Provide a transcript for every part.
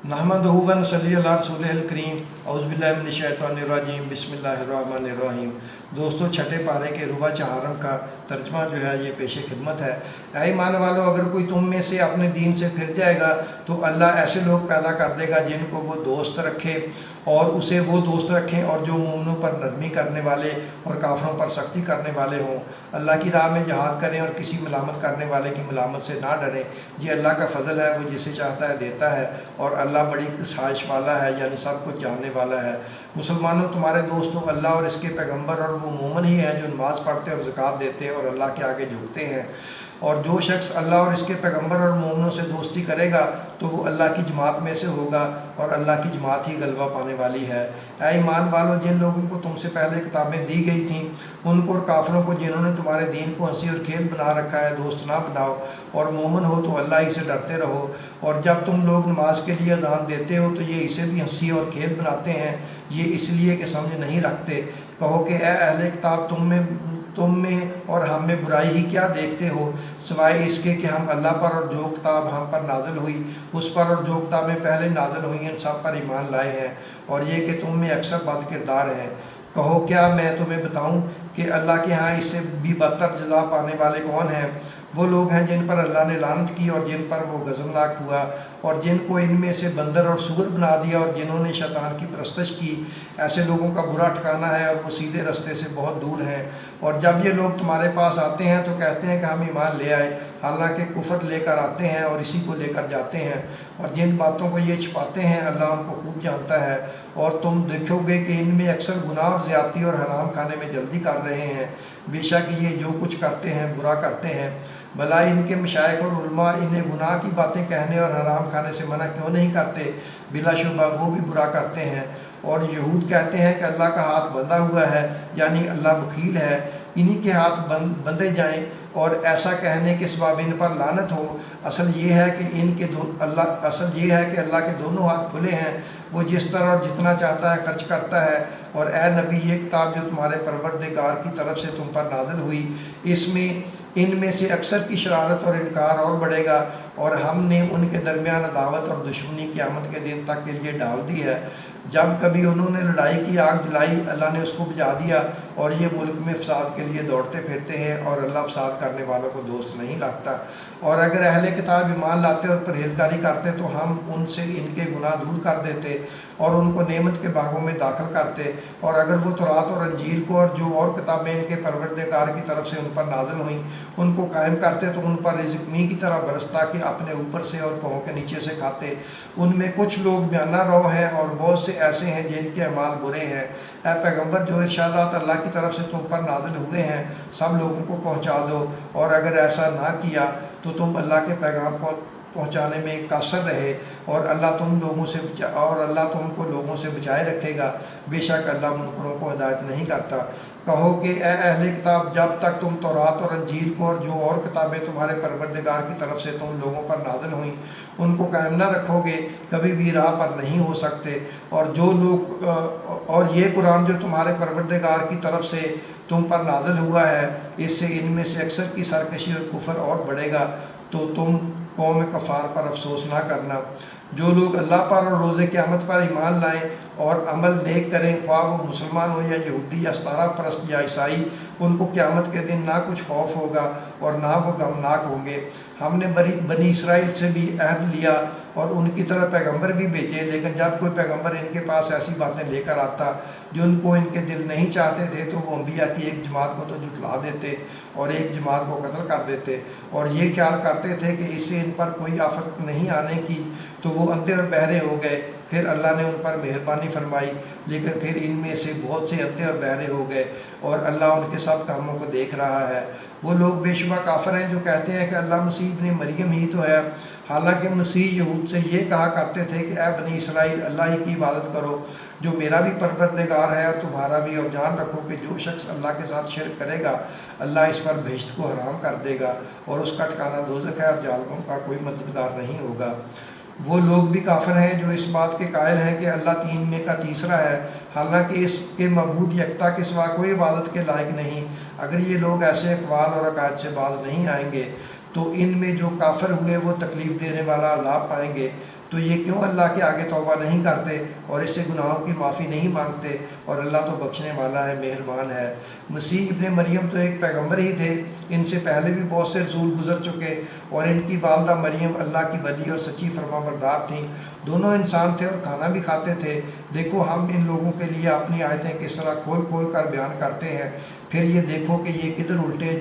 नहमदुहु व नसल्ली अला रसूलिहिल करीम औज़ु बिल्लाहि मिनश शैतानिर रजीम बिस्मिल्लाहिर रहमानिर रहीम। दोस्तों, छठे पारे के रुबा चहारम का तर्जमा जो है ये पेश खिदमत है। ऐ ईमान वालों, अगर कोई तुम में से अपने दीन से फिर जाएगा तो अल्लाह ऐसे लोग पैदा कर देगा जिनको वो दोस्त रखे और उसे वो दोस्त रखें और जो मोमिनों पर नरमी करने वाले और काफरों पर सख्ती करने वाले हों। अल्लाह की राह में जहाद करें और किसी मलामत करने वाले की मलामत से ना डरें। ये अल्लाह का फजल है, वो जिसे चाहता है देता है और अल्लाह बड़ी साजिश वाला है, यानी सब कुछ जानने वाला है। मुसलमानों, तुम्हारे दोस्तों अल्लाह और इसके पैगंबर और वो मोमिन ही हैं जो नमाज पढ़ते और ज़कात देते और अल्लाह के आगे झुकते हैं। और जो शख्स अल्लाह और इसके पैगंबर और मोमिनों से दोस्ती करेगा तो वो अल्लाह की जमात में से होगा और अल्लाह की जमात ही गलबा पाने वाली है। ऐ ईमान वालों, जिन लोगों को तुमसे पहले किताबें दी गई थीं उनको और काफिरों को जिन्होंने तुम्हारे दीन को हंसी और खेल बना रखा है दोस्त ना बनाओ, और मोमिन हो तो अल्लाह ही से डरते रहो। और जब तुम लोग नमाज के लिए अज़ान देते हो तो ये इसे भी हंसी और खेल बनाते हैं, ये इसलिए कि समझ नहीं रखते। कहो कि ए अहले किताब, तुम में और हम में बुराई ही क्या देखते हो, सिवाय इसके कि हम अल्लाह पर और जो किताब हम पर नाज़िल हुई उस पर और जो किताबें पहले नाज़िल हुई हैं सब पर ईमान लाए हैं, और ये कि तुम में अक्सर बद किरदार हैं। कहो, क्या मैं तुम्हें बताऊं कि अल्लाह के यहाँ इससे भी बदतर जज़ा पाने वाले कौन हैं? वो लोग हैं जिन पर अल्लाह ने लानत की और जिन पर वो गज़बनाक हुआ, और जिनको इनमें से बंदर और सुगर बना दिया, और जिन्होंने शैतान की परस्तिश की। ऐसे लोगों का बुरा ठिकाना है और वो सीधे रास्ते से बहुत दूर हैं। और जब ये लोग तुम्हारे पास आते हैं तो कहते हैं कि हम ईमान ले आए, हालांकि कुफर लेकर आते हैं और इसी को लेकर जाते हैं। और जिन बातों को ये छिपाते हैं अल्लाह उनको खूब जानता है। और तुम देखोगे कि इनमें अक्सर गुनाह और ज़्यादती और हराम खाने में जल्दी कर रहे हैं। बेशक ये जो कुछ करते हैं बुरा करते हैं। भला इनके मशाइख और उलमा इन्हें गुनाह की बातें कहने और हराम खाने से मना क्यों नहीं करते? बिलाशुबा वो भी बुरा करते हैं। और यहूद कहते हैं कि अल्लाह का हाथ बंधा हुआ है, यानी अल्लाह बखील है, इन्हीं के हाथ बंधे जाएं और ऐसा कहने के सबब इन पर लानत हो। असल ये है कि अल्लाह के दोनों हाथ खुले हैं, वो जिस तरह और जितना चाहता है खर्च करता है। और ए नबी, ये किताब जो तुम्हारे परवरदिगार की तरफ से तुम पर नाज़िल हुई इनमें से अक्सर की शरारत और इनकार और बढ़ेगा, और हमने उनके दरमियान अदावत और दुश्मनी क़यामत के दिन तक के लिए डाल दी है। जब कभी उन्होंने लड़ाई की आग जलाई अल्लाह ने उसको बुझा दिया, और ये मुल्क में फसाद के लिए दौड़ते फिरते हैं और अल्लाह फसाद करने वालों को दोस्त नहीं रखता। और अगर अहले किताब ईमान लाते और परहेजगारी करते तो हम उनसे इनके गुनाह दूर कर देते और उनको नेमत के बागों में दाखिल करते। और अगर वो तौरात और अंजील को और जो और किताबें इनके परवरदिगार की तरफ से उन पर नाज़िल हुई उनको कायम करते तो उन पर रिज़्क़ मी की तरह बरसता कि अपने ऊपर से और पाँव के नीचे से खाते। उनमें कुछ लोग बयाना रो हैं और बहुत से ऐसे हैं जिनके अमाल बुरे हैं। ऐ पैगंबर, जो इरशादात अल्लाह की तरफ से तुम पर नाज़िल हुए हैं सब लोगों को पहुँचा दो, और अगर ऐसा ना किया तो तुम अल्लाह के पैगाम को पहुँचाने में कासर रहे, और अल्लाह तुमको लोगों से बचाए रखेगा। बेशक अल्लाह मुनकरों को हिदायत नहीं करता। कहो कि ए अहले किताब, जब तक तुम तौरात और अंजील को और जो और किताबें तुम्हारे परवरदिगार की तरफ से तुम लोगों पर नाज़िल हुई उनको कायम न रखोगे कभी भी राह पर नहीं हो सकते। और ये कुरान जो तुम्हारे परवरदिगार की तरफ से तुम पर नाज़िल हुआ है इससे इनमें से अक्सर की सरकशी और कुफर और बढ़ेगा, तो तुम कौम कफ़ार पर अफसोस ना करना। जो लोग अल्लाह पर और रोज़े क़यामत पर ईमान लाएं और अमल नेक करें, ख्वाह वो मुसलमान हो या यहूदी या सतारा परस्त या ईसाई, उनको क़यामत के दिन ना कुछ खौफ होगा और ना वो गमनाक होंगे। हमने बनी इसराइल से भी अहद लिया और उनकी तरह पैगंबर भी भेजे, लेकिन जब कोई पैगंबर इनके पास ऐसी बातें लेकर आता जिनको इनके दिल नहीं चाहते थे तो वो अंबिया की एक जमात को तो जुटला देते और एक जमात को कत्ल कर देते, और ये ख्याल करते थे कि इससे इन पर कोई आफत नहीं आने की, तो वो अंधे और बहरे हो गए। फिर अल्लाह ने उन पर मेहरबानी फरमाई, लेकिन फिर इनमें से बहुत से अंधे और बहरे हो गए, और अल्लाह उनके सब कामों को देख रहा है। वो लोग बेशुबा काफिर हैं जो कहते हैं कि अल्लाह मसीह इब्ने मरियम ही तो है, हालांकि मसीह यहूद से ये कहा करते थे कि ए बनी इसराइल, अल्लाह ही की इबादत करो जो मेरा भी परवरदिगार है और तुम्हारा भी, और जान रखो कि जो शख्स अल्लाह के साथ शिरक करेगा अल्लाह इस पर बहिश्त को हराम कर देगा और उसका ठिकाना दोज़ख है और जालिमों का कोई मददगार नहीं होगा। वो लोग भी काफिर हैं जो इस बात के कायल हैं कि अल्लाह तीन में का तीसरा है, हालांकि इसके मबूद यकता के सिवा कोई इबादत के लायक नहीं। अगर ये लोग ऐसे अक़वाल और अकायद से बाज नहीं आएंगे तो इनमें जो काफिर हुए वो तकलीफ़ देने वाला अज़ाब पाएंगे। تو یہ کیوں اللہ کے آگے توبہ نہیں کرتے اور اس سے گناہوں کی معافی نہیں مانگتے؟ اور اللہ تو بخشنے والا ہے، مہربان ہے۔ مسیح ابن مریم تو ایک پیغمبر ہی تھے، ان سے پہلے بھی بہت سے رسول گزر چکے، اور ان کی والدہ مریم اللہ کی ولی اور سچی فرمانبردار تھیں۔ دونوں انسان تھے اور کھانا بھی کھاتے تھے۔ دیکھو ہم ان لوگوں کے لیے اپنی آیتیں کس طرح کھول کھول کر بیان کرتے ہیں، پھر یہ دیکھو کہ یہ کدھر الٹے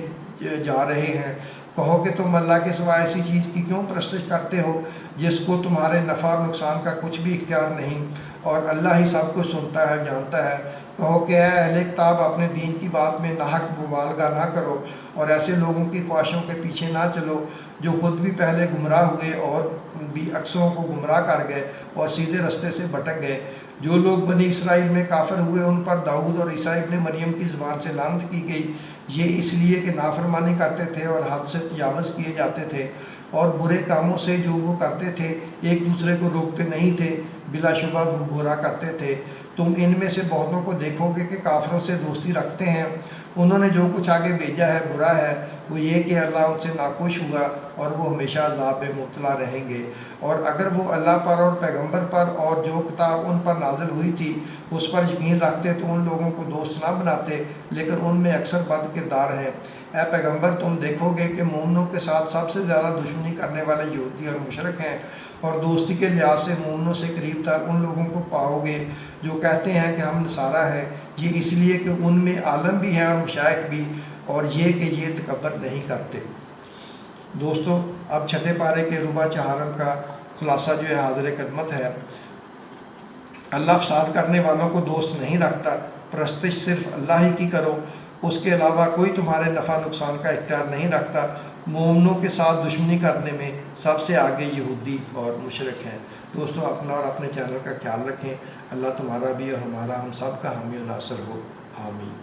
جا رہے ہیں۔ کہو کہ تم اللہ کے سوا ایسی چیز کی کیوں پرستش کرتے ہو جس کو تمہارے نفع اور نقصان کا کچھ بھی اختیار نہیں، اور اللہ ہی سب کچھ سنتا ہے، جانتا ہے۔ کہو کہ اے اہل کتاب، اپنے دین کی بات میں ناحق مبالغہ نہ کرو اور ایسے لوگوں کی خواہشوں کے پیچھے نہ چلو جو خود بھی پہلے گمراہ ہوئے اور بھی اکثروں کو گمراہ کر گئے اور سیدھے رستے سے بھٹک گئے۔ جو لوگ بنی اسرائیل میں کافر ہوئے ان پر داؤد اور عیسیٰ ابن مریم کی زبان سے لعنت کی گئی، یہ اس لیے کہ نافرمانی کرتے تھے اور حد سے تجاوز کیے جاتے تھے، اور برے کاموں سے جو وہ کرتے تھے ایک دوسرے کو روکتے نہیں تھے، بلا شبہ وہ برا کرتے تھے۔ تم ان میں سے بہتوں کو دیکھو گے کہ کافروں سے دوستی رکھتے ہیں، انہوں نے جو کچھ آگے بھیجا ہے برا ہے، وہ یہ کہ اللہ ان سے ناخوش ہوا اور وہ ہمیشہ عذاب میں مبتلا رہیں گے۔ اور اگر وہ اللہ پر اور پیغمبر پر اور جو کتاب ان پر نازل ہوئی تھی اس پر یقین رکھتے تو ان لوگوں کو دوست نہ بناتے، لیکن ان میں اکثر بد کردار ہیں۔ اے پیغمبر، تم دیکھو گے کہ مومنوں کے ساتھ سب سے زیادہ دشمنی کرنے والے یہودی اور مشرک ہیں، اور دوستی کے لحاظ سے مومنوں سے قریب تر ان لوگوں کو پاؤ گے جو کہتے ہیں کہ ہم نصارہ ہیں، یہ اس لیے کہ ان میں عالم بھی ہیں اور مشائخ بھی، اور یہ کہ یہ تکبر نہیں کرتے۔ دوستو، اب چھٹے پارے کے ربع چہارم کا خلاصہ جو ہے حاضر خدمت ہے۔ اللہ فساد کرنے والوں کو دوست نہیں رکھتا، پرستش صرف اللہ ہی کی کرو، اس کے علاوہ کوئی تمہارے نفع نقصان کا اختیار نہیں رکھتا۔ مومنوں کے ساتھ دشمنی کرنے میں سب سے آگے یہودی اور مشرک ہیں۔ دوستو، اپنا اور اپنے چینل کا خیال رکھیں۔ اللہ تمہارا بھی اور ہمارا ہم سب کا حامی و ناصر ہو، آمین۔